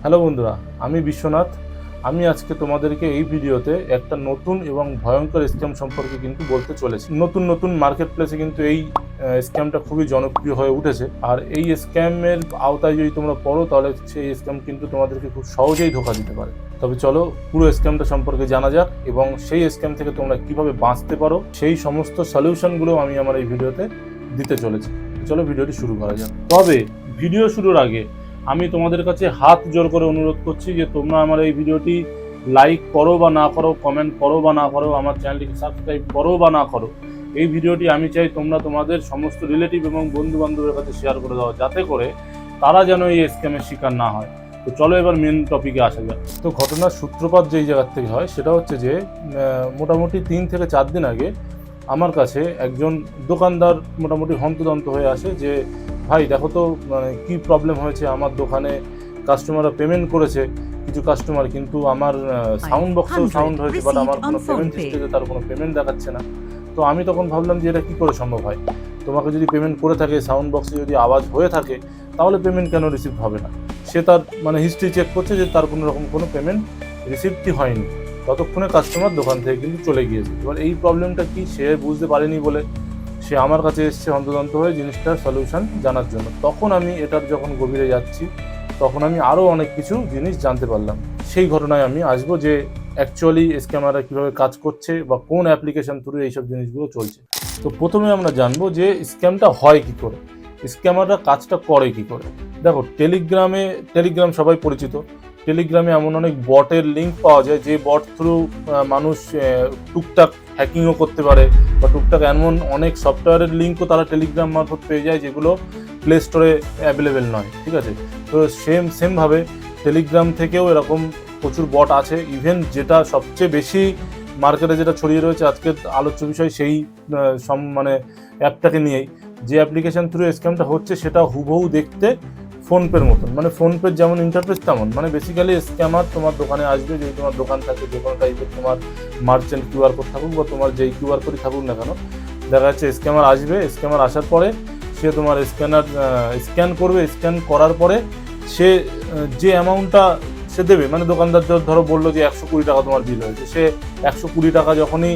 Hello বন্ধুরা, আমি বিশ্বনাথ। আমি আজকে তোমাদেরকে এই ভিডিওতে একটা নতুন এবং ভয়ঙ্কর স্ক্যাম সম্পর্কে কিন্তু বলতে চলেছি। নতুন মার্কেট প্লেসে কিন্তু এই স্ক্যামটা খুবই জনপ্রিয় হয়ে উঠেছে। আর এই স্ক্যামের আওতায় যদি তোমরা পড়ো তাহলে সেই স্ক্যাম কিন্তু তোমাদেরকে খুব সহজেই ধোঁকা দিতে পারে। তবে চলো পুরো স্ক্যামটা সম্পর্কে জানা যাক এবং সেই স্ক্যাম থেকে তোমরা কিভাবে বাঁচতে পারো সেই সমস্ত সলিউশনগুলো আমি আমার এই ভিডিওতে দিতে চলেছি। চলো ভিডিওটি শুরু করা যাক। তবে ভিডিও শুরুর আগে আমি তোমাদের কাছে হাত জোর করে অনুরোধ করছি যে তোমরা আমার এই ভিডিওটি লাইক করো বা না করো, কমেন্ট করো বা না করো, আমার চ্যানেলটিকে সাবস্ক্রাইব করো বা না করো, এই ভিডিওটি আমি চাই তোমরা তোমাদের সমস্ত রিলেটিভ এবং বন্ধু বান্ধবের কাছে শেয়ার করে দাও, যাতে করে তারা যেন এই স্ক্যামের শিকার না হয়। তো চলো এবার মেন টপিকে আসা যাক। তো ঘটনার সূত্রপাত যেই জায়গার থেকে হয় সেটা হচ্ছে যে মোটামুটি 3 থেকে 4 দিন আগে আমার কাছে একজন দোকানদার মোটামুটি হন্তদন্ত হয়ে আসে যে ভাই দেখো তো মানে কী প্রবলেম হয়েছে, আমার দোকানে কাস্টমাররা পেমেন্ট করেছে কিছু কাস্টমার, কিন্তু আমার সাউন্ড বক্সেও সাউন্ড হয়েছে বাট আমার কোনো পেমেন্ট হিস্ট্রিতে তার কোনো পেমেন্ট দেখাচ্ছে না। তো আমি তখন ভাবলাম যে এটা কী করে সম্ভব হয়, তোমাকে যদি পেমেন্ট করে থাকে, সাউন্ড বক্সে যদি আওয়াজ হয়ে থাকে, তাহলে পেমেন্ট কেন রিসিভ হবে না? সে তার মানে হিস্ট্রি চেক করছে যে তার কোনো রকম কোনো পেমেন্ট রিসিভটি হয়নি। ততক্ষণে কাস্টমার দোকান থেকে কিন্তু চলে গিয়েছে। এবার এই প্রবলেমটা কি সে বুঝতে পারেনি বলে সে আমার কাছে এসছে হন্তদন্ত হয়ে জিনিসটার সলিউশন জানার জন্য। তখন আমি এটার যখন গভীরে যাচ্ছি তখন আমি আরও অনেক কিছু জিনিস জানতে পারলাম। সেই ঘটনায় আমি আসবো যে অ্যাকচুয়ালি স্ক্যামাররা কীভাবে কাজ করছে বা কোন অ্যাপ্লিকেশন থ্রু এইসব জিনিসগুলো চলছে। তো প্রথমে আমরা জানবো যে স্ক্যামটা হয় কী করে, স্ক্যামাররা কাজটা করে কী করে। দেখো টেলিগ্রাম সবাই পরিচিত। টেলিগ্রামে এমন অনেক বটের লিঙ্ক পাওয়া যায় যে বট থ্রু মানুষ টুকটাক হ্যাকিংও করতে পারে, বা টুকটাক এমন অনেক সফটওয়্যারের লিঙ্কও তারা টেলিগ্রাম মারফত পেয়ে যায় যেগুলো প্লে স্টোরে অ্যাভেলেবেল নয়। ঠিক আছে, তো সেমভাবে টেলিগ্রাম থেকেও এরকম প্রচুর বট আছে। ইভেন যেটা সবচেয়ে বেশি মার্কেটে যেটা ছড়িয়ে রয়েছে আজকের আলোচ্য বিষয় সেই মানে অ্যাপটাকে নিয়েই, যে অ্যাপ্লিকেশন থ্রু স্ক্যামটা হচ্ছে সেটা হুবহু দেখতে ফোনপের মতন, মানে ফোনপের যেমন ইন্টারফেস তেমন। মানে বেসিক্যালি স্ক্যামার তোমার দোকানে আসবে, যদি তোমার দোকান থাকে, যে কোনো টাইপের তোমার মার্চেন্ট কিউআর কোড থাকুক বা তোমার যেই কিউআর কোডই থাকুক না কেন, দেখা যাচ্ছে স্ক্যামার আসবে। স্ক্যামার আসার পরে সে তোমার স্ক্যান করবে। স্ক্যান করার পরে সে যে অ্যামাউন্টটা সে দেবে, মানে দোকানদার ধরো বললো যে 120 টাকা তোমার বিল হয়েছে, সে 120 টাকা যখনই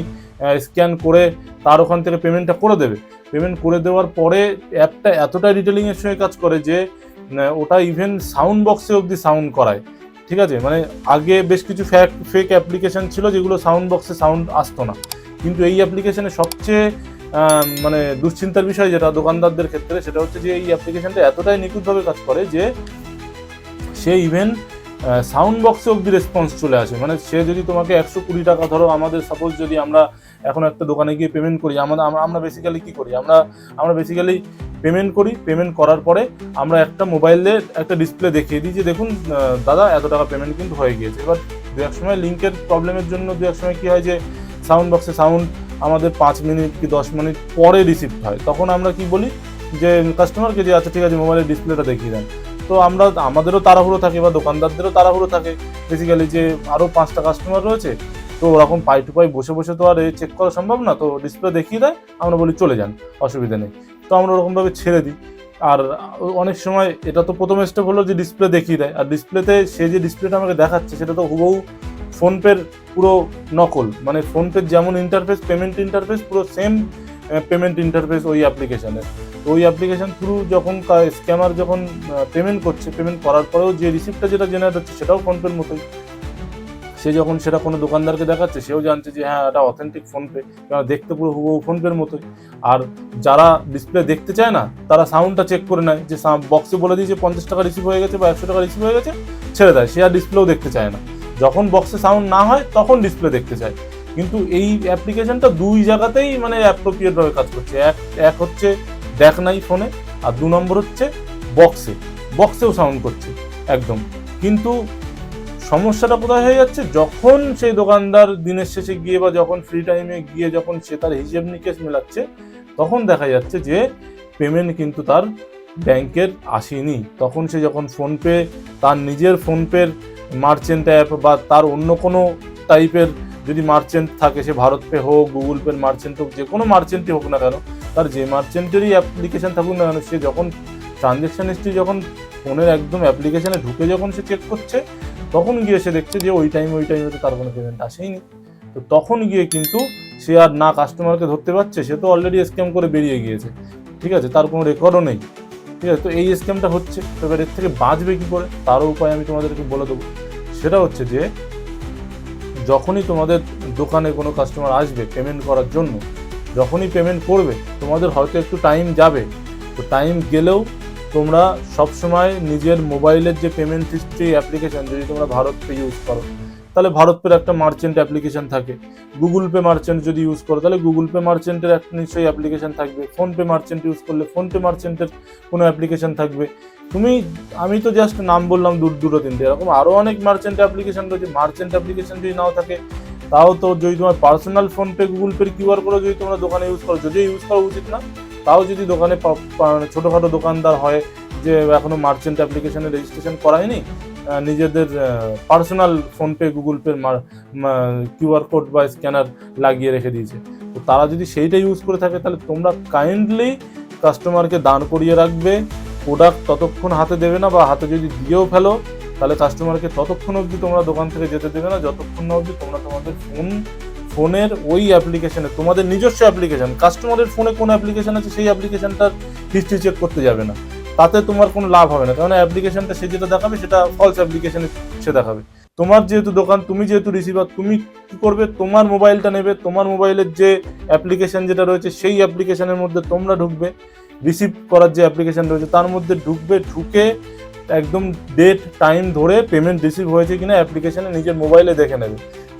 স্ক্যান করে তার ওখান থেকে পেমেন্টটা করে দেবে। পেমেন্ট করে দেওয়ার পরে অ্যাপটা এতটা ডিটেলিংয়ের সঙ্গে কাজ করে যে ওটা ইভেন সাউন্ড বক্সে অবধি সাউন্ড করায়। ঠিক আছে, মানে আগে বেশ কিছু ফেক অ্যাপ্লিকেশন ছিল যেগুলো সাউন্ড বক্সে সাউন্ড আসতো না, কিন্তু এই অ্যাপ্লিকেশনে সবচেয়ে মানে দুশ্চিন্তার বিষয় যেটা দোকানদারদের ক্ষেত্রে, সেটা হচ্ছে যে এই অ্যাপ্লিকেশনটা এতটাই নিখুঁতভাবে কাজ করে যে সে ইভেন সাউন্ড বক্সে অবধি রেসপন্স চলে আসে। মানে সে যদি তোমাকে 120 টাকা, ধরো আমাদের সাপোজ যদি আমরা এখন একটা দোকানে গিয়ে পেমেন্ট করি, আমরা বেসিক্যালি কী করি, আমরা বেসিক্যালি পেমেন্ট করি। পেমেন্ট করার পরে আমরা একটা মোবাইলে একটা ডিসপ্লে দেখিয়ে দিই যে দেখুন দাদা এত টাকা পেমেন্ট কিন্তু হয়ে গিয়েছে। এবার দু এক সময় লিঙ্কের প্রবলেমের জন্য দু এক সময় কী হয় যে সাউন্ড বক্সে সাউন্ড আমাদের 5 মিনিট কি 10 মিনিট পরে রিসিভ হয়। তখন আমরা কি বলি যে কাস্টমারকে যে আচ্ছা ঠিক আছে মোবাইলের ডিসপ্লেটা দেখিয়ে দেন। তো আমাদেরও তাড়াহুড়ো থাকে বা দোকানদারদেরও তাড়াহুড়ো থাকে বেসিক্যালি, যে আরও 5টা কাস্টমার রয়েছে, তো ওরকম পাই টু পাই বসে বসে তো আর চেক করা সম্ভব না। তো ডিসপ্লে দেখিয়ে দেয়, আমরা বলি চলে যান, অসুবিধা নেই। তো আমরা ওরকমভাবে ছেড়ে দিই। আর অনেক সময় এটা তো প্রথম স্টেপ হলো যে ডিসপ্লে দেখিয়ে দেয়, আর ডিসপ্লেতে সে যে ডিসপ্লেটা আমাকে দেখাচ্ছে সেটা তো হুবহু ফোনপের পুরো নকল। মানে ফোনপের যেমন ইন্টারফেস, পেমেন্ট ইন্টারফেস পুরো সেম পেমেন্ট ইন্টারফেস ওই অ্যাপ্লিকেশানের। তো ওই অ্যাপ্লিকেশান থ্রু যখন স্ক্যামার যখন পেমেন্ট করছে, পেমেন্ট করার পরেও যে রিসিপ্টটা যেটা জেনারেট হচ্ছে সেটাও ফোনপের মতোই। সে যখন সেটা কোনো দোকানদারকে দেখাচ্ছে, সেও জানছে যে হ্যাঁ এটা অথেন্টিক ফোনপে, কারণ দেখতে পুরো হুবহু ফোনপের মতোই। আর যারা ডিসপ্লে দেখতে চায় না তারা সাউন্ডটা চেক করে নেয়, যে বক্সে বলে দিয়েছে 50 টাকা রিসিভ হয়ে গেছে বা 100 টাকা রিসিভ হয়ে গেছে, ছেড়ে দেয়। সে আর ডিসপ্লেও দেখতে চায় না। যখন বক্সে সাউন্ড না হয় তখন ডিসপ্লে দেখতে চায়। কিন্তু এই অ্যাপ্লিকেশনটা দুই জায়গাতেই মানে অ্যাপ্রোপ্রিয়েটভাবে কাজ করছে। এক হচ্ছে দেখ নাই ফোনে, আর 2 নম্বর হচ্ছে বক্সেও সাউন্ড করছে একদম। কিন্তু সমস্যাটা কোথায় হয়ে যাচ্ছে, যখন সেই দোকানদার দিনের শেষে গিয়ে বা যখন ফ্রি টাইমে গিয়ে যখন সে তার হিসেব নিকেশ মেলাচ্ছে, তখন দেখা যাচ্ছে যে পেমেন্ট কিন্তু তার ব্যাংকের আসেনি। তখন সে যখন ফোনপে, তার নিজের ফোনপের মার্চেন্ট অ্যাপ বা তার অন্য কোনো টাইপের যদি মার্চেন্ট থাকে, সে ভারত পে হোক, গুগল পের মার্চেন্ট হোক, যে কোনো মার্চেন্টই হোক না কেন, তার যে মার্চেন্টেরই অ্যাপ্লিকেশন থাকুক না কেন, সে যখন ট্রানজ্যাকশন হিস্ট্রি যখন ফোনের একদম অ্যাপ্লিকেশনে ঢুকে যখন সে চেক করছে, তখন গিয়ে সে দেখছে যে ওই টাইমে তো তার কোনো পেমেন্ট আসেইনি। তো তখন গিয়ে কিন্তু সে আর না কাস্টমারকে ধরতে পারছে, সে তো অলরেডি স্ক্যাম করে বেরিয়ে গিয়েছে, ঠিক আছে, তার কোনো রেকর্ডও নেই, ঠিক আছে। তো এই স্ক্যামটা হচ্ছে। এবার এর থেকে বাঁচবে কী করে, তারও উপায় আমি তোমাদেরকে বলে দেবো। সেটা হচ্ছে যে যখনই তোমাদের দোকানে কোনো কাস্টমার আসবে পেমেন্ট করার জন্য, যখনই পেমেন্ট করবে তোমাদের হয়তো একটু টাইম যাবে, তো টাইম গেলেও তোমরা সবসময় নিজের মোবাইলের যে পেমেন্ট হিস্ট্রি অ্যাপ্লিকেশন, যদি তোমরা ভারত পে ইউজ করো তাহলে ভারত পের একটা মার্চেন্ট অ্যাপ্লিকেশন থাকে, গুগল পে মার্চেন্ট যদি ইউজ করো তাহলে গুগল পে মার্চেন্টের একটা নিশ্চয়ই অ্যাপ্লিকেশন থাকবে, ফোনপে মার্চেন্ট ইউজ করলে ফোনপে মার্চেন্টের কোনো অ্যাপ্লিকেশন থাকবে। আমি তো জাস্ট নাম বললাম দুটো তিনটে, এরকম আরও অনেক মার্চেন্ট অ্যাপ্লিকেশন রয়েছে। মার্চেন্ট অ্যাপ্লিকেশন যদি নাও থাকে তাও তো যদি তোমার পার্সোনাল ফোনপে গুগল পের কিউআর কোড যদি তোমরা দোকানে ইউজ করো, যদিও ইউজ করা উচিত না, তাও যদি দোকানে ছোটোখাটো দোকানদার হয় যে এখনও মার্চেন্ট অ্যাপ্লিকেশনে রেজিস্ট্রেশন করায়নি, নিজেদের পার্সোনাল ফোনপে গুগল পের কিউআর কোড বা স্ক্যানার লাগিয়ে রেখে দিয়েছে, তো তারা যদি সেইটা ইউজ করে থাকে তাহলে তোমরা কাইন্ডলি কাস্টমারকে দাঁড় করিয়ে রাখবে, প্রোডাক্ট ততক্ষণ হাতে দেবে না, বা হাতে যদি দিয়েও ফেলো তাহলে কাস্টমারকে ততক্ষণ অবধি তোমরা দোকান থেকে যেতে দেবে না যতক্ষণ না অবধি তোমরা তোমাদের ফোনের ওই অ্যাপ্লিকেশনে, তোমাদের নিজস্ব অ্যাপ্লিকেশন, কাস্টমারের ফোনে কোন অ্যাপ্লিকেশন আছে সেই অ্যাপ্লিকেশনটার হিস্ট্রি চেক করতে যাবে না। তাতে তোমার কোনো লাভ হবে না, কারণ অ্যাপ্লিকেশনটা সে যেটা দেখাবে সেটা ফলস অ্যাপ্লিকেশনে সে দেখাবে। তোমার যেহেতু দোকান, তুমি যেহেতু রিসিভার, তুমি কি করবে, তোমার মোবাইলটা নেবে, তোমার মোবাইলের যে অ্যাপ্লিকেশন যেটা রয়েছে সেই অ্যাপ্লিকেশনের মধ্যে তোমরা ঢুকবে, রিসিভ করার যে অ্যাপ্লিকেশন রয়েছে তার মধ্যে ঢুকবে, ঢুকে একদম ডেট টাইম ধরে পেমেন্ট রিসিভ হয়েছে কিনা অ্যাপ্লিকেশনে নিজের মোবাইলে দেখে নেবে।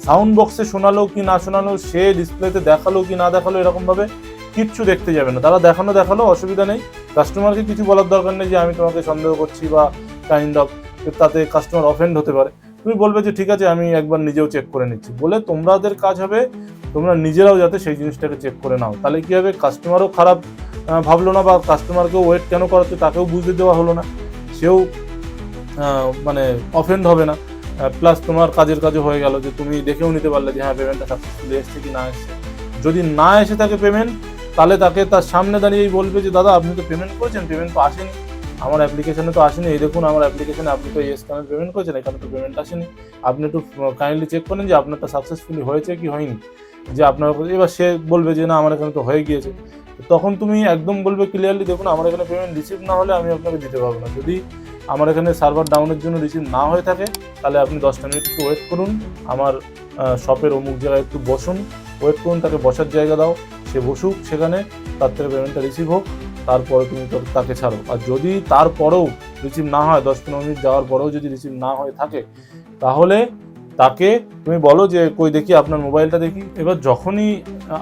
সাউন্ড বক্সে শোনালো কি না শোনালো, সে ডিসপ্লেতে দেখালো কি না দেখালো, এরকমভাবে কিচ্ছু দেখতে যাবে না। তারা দেখালো অসুবিধা নেই, কাস্টমারকে কিছু বলার দরকার নেই যে আমি তোমাকে সন্দেহ করছি বা কাইন্ড অফ, তাতে কাস্টমার অফেন্ড হতে পারে। তুমি বলবে যে ঠিক আছে আমি একবার নিজেও চেক করে নিচ্ছি বলে, তোমাদের কাজ হবে তোমরা নিজেরাও যাতে সেই জিনিসটাকে চেক করে নাও। তাহলে কী হবে, কাস্টমারও খারাপ ভাবলো না, বা কাস্টমারকেও ওয়েট কেন করাচ্ছে তাকেও বুঝতে দেওয়া হলো না, সেও মানে অফেন্ড হবে না, প্লাস তোমার কাজও হয়ে গেল যে তুমি দেখেও নিতে পারলে যে হ্যাঁ পেমেন্টটা সাকসেসফুলি এসছে কি না এসছে। যদি না এসে থাকে পেমেন্ট, তাহলে তাকে তার সামনে দাঁড়িয়েই বলবে যে দাদা আপনি তো পেমেন্ট করেছেন, পেমেন্ট তো আসেনি, আমার অ্যাপ্লিকেশনে তো আসেনি, এই দেখুন আমার অ্যাপ্লিকেশনে আপনি তো এই স্ক্যানের পেমেন্ট করেছেন, এখানে তো পেমেন্ট আসেনি, আপনি একটু কাইন্ডলি চেক করেন যে আপনারটা সাকসেসফুলি হয়েছে কি হয়নি, যে আপনার। এবার সে বলবে যে না আমার এখানে তো হয়ে গিয়েছে, তখন তুমি একদম বলবে ক্লিয়ারলি দেখুন আমার এখানে পেমেন্ট রিসিভ না হলে আমি আপনাকে দিতে পারবো না, যদি আমার এখানে সার্ভার ডাউনের জন্য রিসিভ না হয়ে থাকে তাহলে আপনি 10টা মিনিট একটু ওয়েট করুন, আমার শপের অমুক জায়গায় একটু বসুন, ওয়েট করুন, তাকে বসার জায়গা দাও, সে বসুক সেখানে, তার থেকে পেমেন্টটা রিসিভ হোক, তারপরে তুমি তাকে ছাড়ো। আর যদি তারপরেও রিসিভ না হয়, 10-15 মিনিট যাওয়ার পরেও যদি রিসিভ না হয়ে থাকে, তাহলে তাকে তুমি বলো যে কই দেখি আপনার মোবাইলটা দেখি। এবার যখনই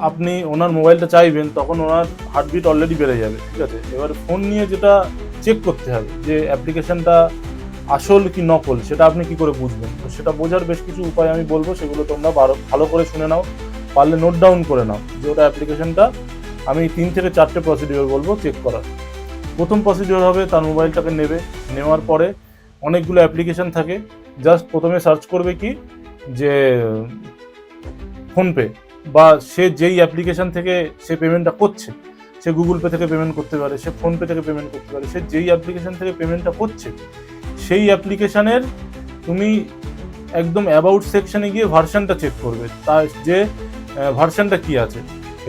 আপনি ওনার মোবাইলটা চাইবেন তখন ওনার হার্টবিট অলরেডি বেড়ে যাবে, ঠিক আছে। এবার ফোন নিয়ে যেটা চেক করতে হবে যে অ্যাপ্লিকেশনটা আসল কি নকল, সেটা আপনি কি করে বুঝবেন, তো সেটা বোঝার বেশ কিছু উপায় আমি বলবো, সেগুলো তোমরা ভালো করে শুনে নাও, পারলে নোট ডাউন করে নাও যে ওটা অ্যাপ্লিকেশনটা। আমি 3 থেকে 4টে প্রসিডিওর বলবো চেক করার। প্রথম প্রসিডিওর হবে তার মোবাইলটাকে নেওয়ার পরে অনেকগুলো অ্যাপ্লিকেশন থাকে, জাস্ট প্রথমে সার্চ করবে কি যে ফোনপে, বা সে যেই অ্যাপ্লিকেশন থেকে সে পেমেন্টটা করছে, সে গুগল পে থেকে পেমেন্ট করতে পারে, সে ফোনপে থেকে পেমেন্ট করতে পারে, সে যেই অ্যাপ্লিকেশন থেকে পেমেন্টটা করছে সেই অ্যাপ্লিকেশানের তুমি একদম অ্যাবাউট সেকশানে গিয়ে ভার্সানটা চেক করবে, তার যে ভার্সানটা কী আছে,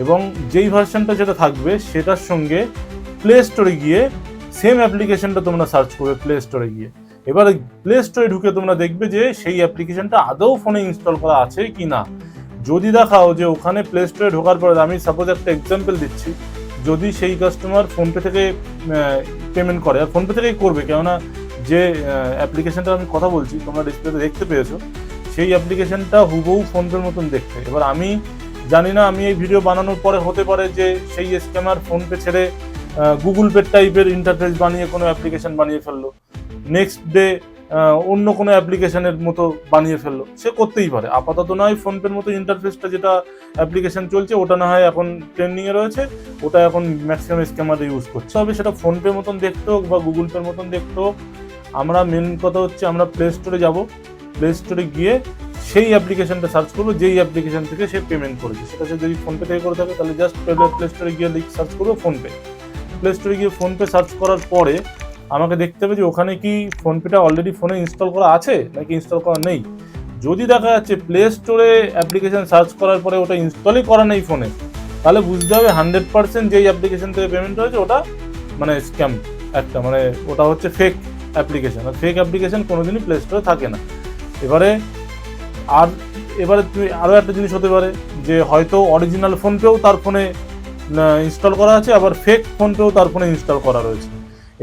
এবং যেই ভার্সানটা যেটা থাকবে সেটার সঙ্গে প্লে স্টোরে গিয়ে সেম অ্যাপ্লিকেশনটা তোমরা সার্চ করবে প্লে স্টোরে গিয়ে। এবার প্লে স্টোরে ঢুকে তোমরা দেখবে যে সেই অ্যাপ্লিকেশনটা আদৌ ফোনে ইনস্টল করা আছে কি না। যদি দেখাও যে ওখানে প্লে স্টোরে ঢোকার পরে, আমি সাপোজ একটা এক্সাম্পল দিচ্ছি, যদি সেই কাস্টমার ফোনপে থেকে পেমেন্ট করে, আর ফোনপে থেকেই করবে, কেননা যে অ্যাপ্লিকেশনটা আমি কথা বলছি তোমরা ডিসপ্লেতে দেখতে পেয়েছো, সেই অ্যাপ্লিকেশনটা হুবহু ফোনপের মতন দেখতে। এবার আমি জানি না, আমি এই ভিডিও বানানোর পরে হতে পারে যে সেই স্ক্যামার ফোনপে ছেড়ে গুগল পে টাইপের ইন্টারফেস বানিয়ে কোনো অ্যাপ্লিকেশন বানিয়ে ফেললো, নেক্সট ডে অন্য কোনো অ্যাপ্লিকেশনের মতো বানিয়ে ফেললো, সে করতেই পারে। আপাতত নয় ফোনপের মতো ইন্টারফেসটা যেটা অ্যাপ্লিকেশন চলছে ওটা না হয় এখন ট্রেন্ডিংয়ে রয়েছে, ওটা এখন ম্যাক্সিমাম স্ক্যামার ইউজ করছে, তবে সেটা ফোনপে মতন দেখতে হোক বা গুগল পের মতন দেখতে হোক, আমরা মেন কথা হচ্ছে আমরা প্লে স্টোরে যাবো, প্লে স্টোরে গিয়ে সেই অ্যাপ্লিকেশনটা সার্চ করবো যেই অ্যাপ্লিকেশন থেকে সে পেমেন্ট করেছে, সেটা সে যদি ফোনপে থেকে করে থাকে তাহলে জাস্ট প্লে স্টোরে গিয়ে সার্চ করবো ফোনপে। প্লে স্টোরে গিয়ে ফোনপে সার্চ করার পরে আমাকে দেখতে হবে যে ওখানে কি ফোনপেটা অলরেডি ফোনে ইনস্টল করা আছে নাকি ইনস্টল করা নেই। যদি দেখা যাচ্ছে প্লে স্টোরে অ্যাপ্লিকেশন সার্চ করার পরে ওটা ইনস্টলই করা নেই ফোনে, তাহলে বুঝতে হবে 100% যেই অ্যাপ্লিকেশন থেকে পেমেন্ট হয়েছে ওটা মানে স্ক্যাম একটা, মানে ওটা হচ্ছে ফেক অ্যাপ্লিকেশন। আর ফেক অ্যাপ্লিকেশন কোনোদিনই প্লে স্টোরে থাকে না। এবারে তুমি আরও একটা জিনিস হতে পারে যে হয়তো অরিজিনাল ফোনপেও তার ফোনে ইনস্টল করা আছে, আবার ফেক ফোনপেও তার ফোনে ইনস্টল করা রয়েছে।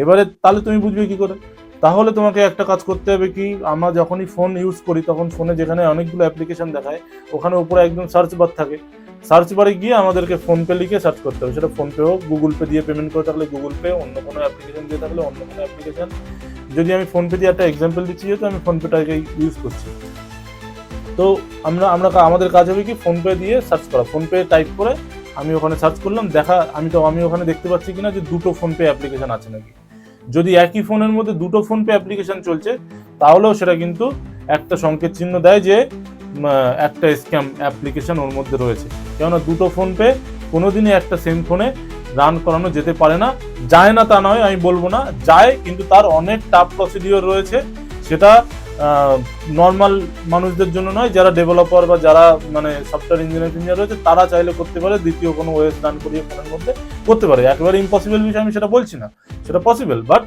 এবারে তাহলে তুমি বুঝবে কি করে? তাহলে তোমাকে একটা কাজ করতে হবে কি, আমরা যখনই ফোন ইউজ করি তখন ফোনে যেখানে অনেকগুলো অ্যাপ্লিকেশন দেখায় ওখানে উপরে একদম সার্চ বার থাকে, সার্চ বারে গিয়ে আমাদেরকে ফোনপে লিখে সার্চ করতে হবে। সেটা ফোনপে হোক, গুগল পে দিয়ে পেমেন্ট করে থাকলে গুগল পে, অন্য কোনো অ্যাপ্লিকেশন দিয়ে থাকলে অন্য কোনো অ্যাপ্লিকেশন। যদি আমি ফোনপে দিয়ে একটা এক্সাম্পল দিচ্ছি, যেহেতু আমি ফোনপেটাকে ইউজ করছি, তো আমরা আমাদের কাজ হবে কি ফোনপে দিয়ে সার্চ করা। ফোনপে টাইপ করে আমি ওখানে সার্চ করলাম, আমি ওখানে দেখতে পাচ্ছি কিনা যে দুটো ফোনপে অ্যাপ্লিকেশন আছে নাকি। যদি একই ফোনের মধ্যে দুটো ফোনপে অ্যাপ্লিকেশন চলছে তাহলেও সেটা কিন্তু একটা সংকেত চিহ্ন দেয় যে একটা স্ক্যাম অ্যাপ্লিকেশন ওর মধ্যে রয়েছে। কেননা দুটো ফোনপে কোনোদিনই একটা সেম ফোনে রান করানো যেতে পারে না। যায় না তা নয়, আমি বলবো না, যায়, কিন্তু তার অনেক টাফ প্রসিডিওর রয়েছে। সেটা নর্মাল মানুষদের জন্য নয়, যারা ডেভেলপার বা যারা মানে সফটওয়্যার ইঞ্জিনিয়ার রয়েছে তারা চাইলে করতে পারে, দ্বিতীয় কোনো ওয়েস রান করিয়ে ফোনের মধ্যে করতে পারে। একেবারে ইম্পসিবল বিষয় আমি সেটা বলছি না, সেটা পসিবল, বাট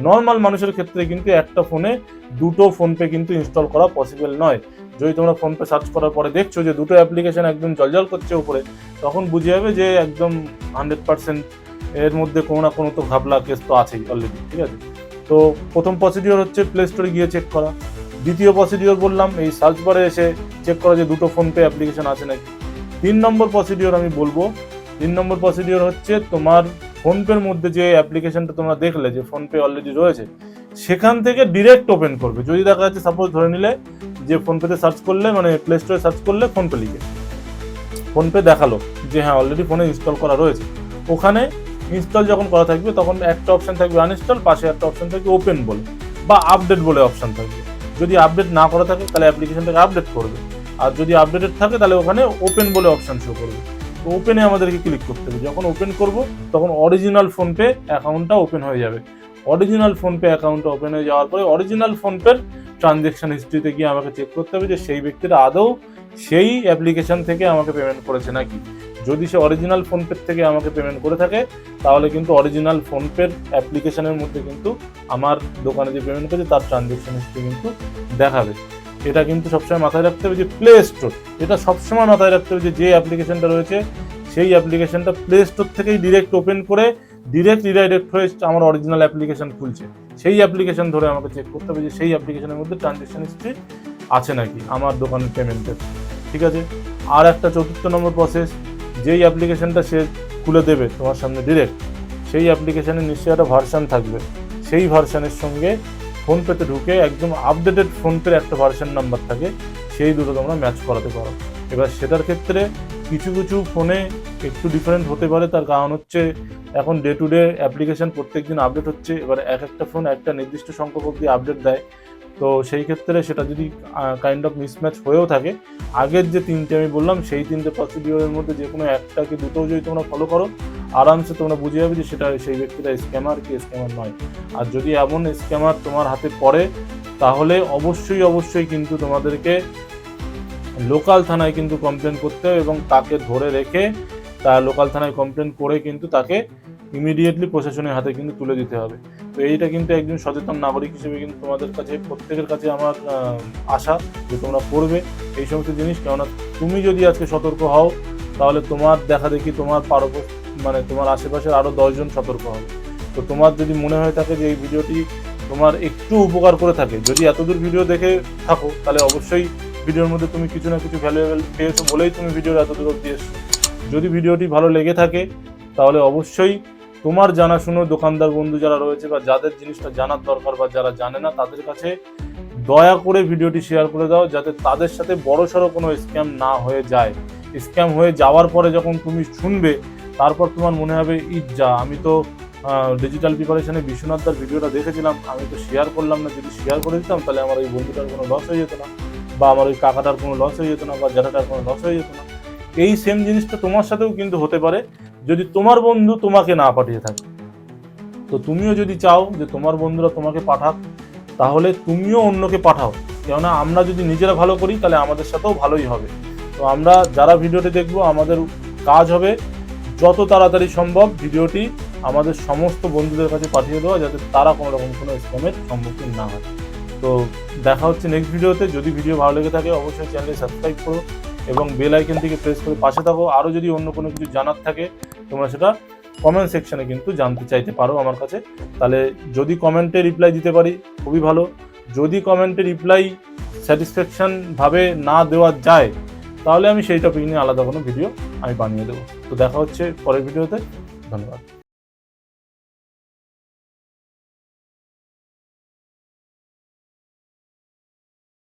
নর্মাল মানুষের ক্ষেত্রে কিন্তু একটা ফোনে দুটো ফোনপে কিন্তু ইনস্টল করা পসিবল নয়। যদি তোমরা ফোনপে সার্চ করার পরে দেখছো যে দুটো অ্যাপ্লিকেশন একদম জলজল করছে উপরে, তখন বুঝে যাবে যে একদম 100% এর মধ্যে কোনো না কোনো তো ঘাপলা কেস তো আছেই অলরেডি। ঠিক আছে, তো প্রথম প্রসিডিওর হচ্ছে প্লে স্টোরে গিয়ে চেক করা। দ্বিতীয় প্রসিডিওর বললাম এই সার্চ বারে এসে চেক করা যে দুটো ফোনপে অ্যাপ্লিকেশন আছে নাকি। 3 নম্বর প্রসিডিওর আমি বলবো, 3 নম্বর প্রসিডিওর হচ্ছে তোমার ফোনপের মধ্যে যে অ্যাপ্লিকেশনটা তোমরা দেখলে যে ফোনপে অলরেডি রয়েছে সেখান থেকে ডিরেক্ট ওপেন করবে। যদি দেখা যাচ্ছে সাপোজ ধরে নিলে যে ফোনপেতে সার্চ করলে, মানে প্লে স্টোরে সার্চ করলে ফোনপে লিখে ফোনপে দেখালো যে হ্যাঁ অলরেডি ফোনে ইনস্টল করা রয়েছে, ওখানে ইনস্টল যখন করা থাকবে তখন একটা অপশন থাকবে আনইনস্টল, পাশে একটা অপশন থাকবে ওপেন বলে বা আপডেট বলে অপশন থাকবে। যদি আপডেট না করা থাকে তাহলে অ্যাপ্লিকেশনটাকে আপডেট করবে, আর যদি আপডেটেড থাকে তাহলে ওখানে ওপেন বলে অপশন শো করবে। তো ওপেনে আমাদেরকে ক্লিক করতে হবে। যখন ওপেন করব তখন অরিজিনাল ফোনপে অ্যাকাউন্টটা ওপেন হয়ে যাবে। অরিজিনাল ফোনপে অ্যাকাউন্টটা ওপেন হয়ে যাওয়ার পরে অরিজিনাল ফোনপের ট্রানজ্যাকশন হিস্ট্রিতে গিয়ে আমাকে চেক করতে হবে যে সেই ব্যক্তিটা আদৌ সেই অ্যাপ্লিকেশন থেকে আমাকে পেমেন্ট করেছে নাকি। যদি সে অরিজিনাল ফোনপে থেকে আমাকে পেমেন্ট করে থাকে তাহলে কিন্তু অরিজিনাল ফোনপের অ্যাপ্লিকেশনের মধ্যে কিন্তু আমার দোকানে যে পেমেন্ট করেছে তার ট্রানজ্যাকশন হিস্ট্রি কিন্তু দেখাবে। এটা কিন্তু সবসময় মাথায় রাখতে হবে যে প্লে স্টোর, এটা সবসময় মাথায় রাখতে হবে যে অ্যাপ্লিকেশনটা রয়েছে সেই অ্যাপ্লিকেশনটা প্লে স্টোর থেকেই ডিরেক্ট ওপেন করে ডিরেক্ট রিডাইরেক্ট হয়ে আমার অরিজিনাল অ্যাপ্লিকেশন খুলছে। সেই অ্যাপ্লিকেশন ধরে আমাকে চেক করতে হবে যে সেই অ্যাপ্লিকেশনের মধ্যে ট্রানজ্যাকশন হিস্ট্রি আছে নাকি আমার দোকানের পেমেন্টের। ঠিক আছে, আর একটা 4র্থ নম্বর প্রসেস, যেই অ্যাপ্লিকেশনটা সে খুলে দেবে তোমার সামনে ডিরেক্ট, সেই অ্যাপ্লিকেশানে নিশ্চয়ই একটা ভার্সান থাকবে। সেই ভার্সানের সঙ্গে ফোনপেতে ঢুকে একদম আপডেটেড ফোনপের একটা ভার্সান নাম্বার থাকে, সেই দুটো তোমরা ম্যাচ করাতে পারো। এবার সেটার ক্ষেত্রে কিছু কিছু ফোনে একটু ডিফারেন্ট হতে পারে, তার কারণ হচ্ছে এখন ডে টু ডে অ্যাপ্লিকেশান প্রত্যেকদিন আপডেট হচ্ছে। এবার এক একটা ফোন একটা নির্দিষ্ট সংখ্যক অবধি আপডেট দেয়, তো সেই ক্ষেত্রে সেটা যদি কাইন্ড অফ মিসম্যাচ হয়েও থাকে, আগের যে 3টে আমি বললাম সেই 3টে প্রসিডিওরের মধ্যে যে কোনো একটা কি দুটোও যদি তোমরা ফলো করো, আরামসে তোমরা বুঝে যাবে যে সেটা সেই ব্যক্তিটা স্ক্যামার কি স্ক্যামার নয়। আর যদি এমন স্ক্যামার তোমার হাতে পড়ে তাহলে অবশ্যই কিন্তু তোমাদেরকে লোকাল থানায় কিন্তু কমপ্লেন করতে হবে এবং তাকে ধরে রেখে তার লোকাল থানায় কমপ্লেন করে কিন্তু তাকে ইমিডিয়েটলি প্রশাসনের হাতে কিন্তু তুলে দিতে হবে। তো এইটা কিন্তু একজন সচেতন নাগরিক হিসেবে কিন্তু তোমাদের কাছে প্রত্যেকের কাছে আমার আশা যে তোমরা করবে এই সমস্ত জিনিস। কেননা তুমি যদি আজকে সতর্ক হও তাহলে তোমার দেখা দেখি তোমার মানে তোমার আশেপাশের আরও 10 জন সতর্ক হবে। তো তোমার যদি মনে হয়ে থাকে যে এই ভিডিওটি তোমার একটু উপকার করে থাকে, যদি এতদূর ভিডিও দেখে থাকো তাহলে অবশ্যই ভিডিওর মধ্যে তুমি কিছু না কিছু ভ্যালুয়েবল পেয়েছো বলেই তুমি ভিডিওর এতদূর অবধি এসছো। যদি ভিডিওটি ভালো লেগে থাকে তাহলে অবশ্যই তোমার জানাশুনো দোকানদার বন্ধু যারা রয়েছে বা যাদের জিনিসটা জানার দরকার বা যারা জানে না তাদের কাছে দয়া করে ভিডিওটি শেয়ার করে দাও, যাতে তাদের সাথে বড়সড় কোনো স্ক্যাম না হয়ে যায়। স্ক্যাম হয়ে যাওয়ার পরে যখন তুমি শুনবে তারপর তোমার মনে হবে যা আমি তো ডিজিটাল প্রিপারেশনে বিশ্বনাথদার ভিডিওটা দেখেছিলাম, আমি তো শেয়ার করলাম না, যদি শেয়ার করে দিতাম তাহলে আমার ওই বন্ধুটার কোনো লস হয়ে যেত না, বা আমার ওই কাকাটার কোনো লস হয়ে যেত না, বা জ্যাঠাটার কোনো লস হয়ে যেত না। এই সেম জিনিসটা তোমার সাথেও কিন্তু হতে পারে যদি তোমার বন্ধু তোমাকে না পাঠিয়ে থাকে। তো তুমিও যদি চাও যে তোমার বন্ধুরা তোমাকে পাঠাক, তাহলে তুমিও অন্যকে পাঠাও। কেননা আমরা যদি নিজেরা ভালো করি তাহলে আমাদের সাথেও ভালোই হবে। তো আমরা যারা ভিডিওটি দেখবো, আমাদের কাজ হবে যত তাড়াতাড়ি সম্ভব ভিডিওটি আমাদের সমস্ত বন্ধুদের কাছে পাঠিয়ে দেওয়া, যাতে তারা কোনো রকম কোনো স্ক্যামের সম্মুখীন না হয়। তো দেখা হচ্ছে নেক্সট ভিডিওতে। যদি ভিডিও ভালো লেগে থাকে অবশ্যই চ্যানেলটি সাবস্ক্রাইব করো এবং বেল আইকনটিকে প্রেস করে পাশে থাকো। আরও যদি অন্য কোনো কিছু জানার থাকে তোমরা সেটা কমেন্ট সেকশনে কিন্তু জানতে চাইতে পারো আমার কাছে। তাহলে যদি কমেন্টে রিপ্লাই দিতে পারি খুবই ভালো, যদি কমেন্টে রিপ্লাই স্যাটিসফ্যাকশন ভাবে না দেওয়া যায় তাহলে আমি সেই টপিক নিয়ে আলাদা কোনো ভিডিও আমি বানিয়ে দেবো। তো দেখা হচ্ছে পরের ভিডিওতে। ধন্যবাদ।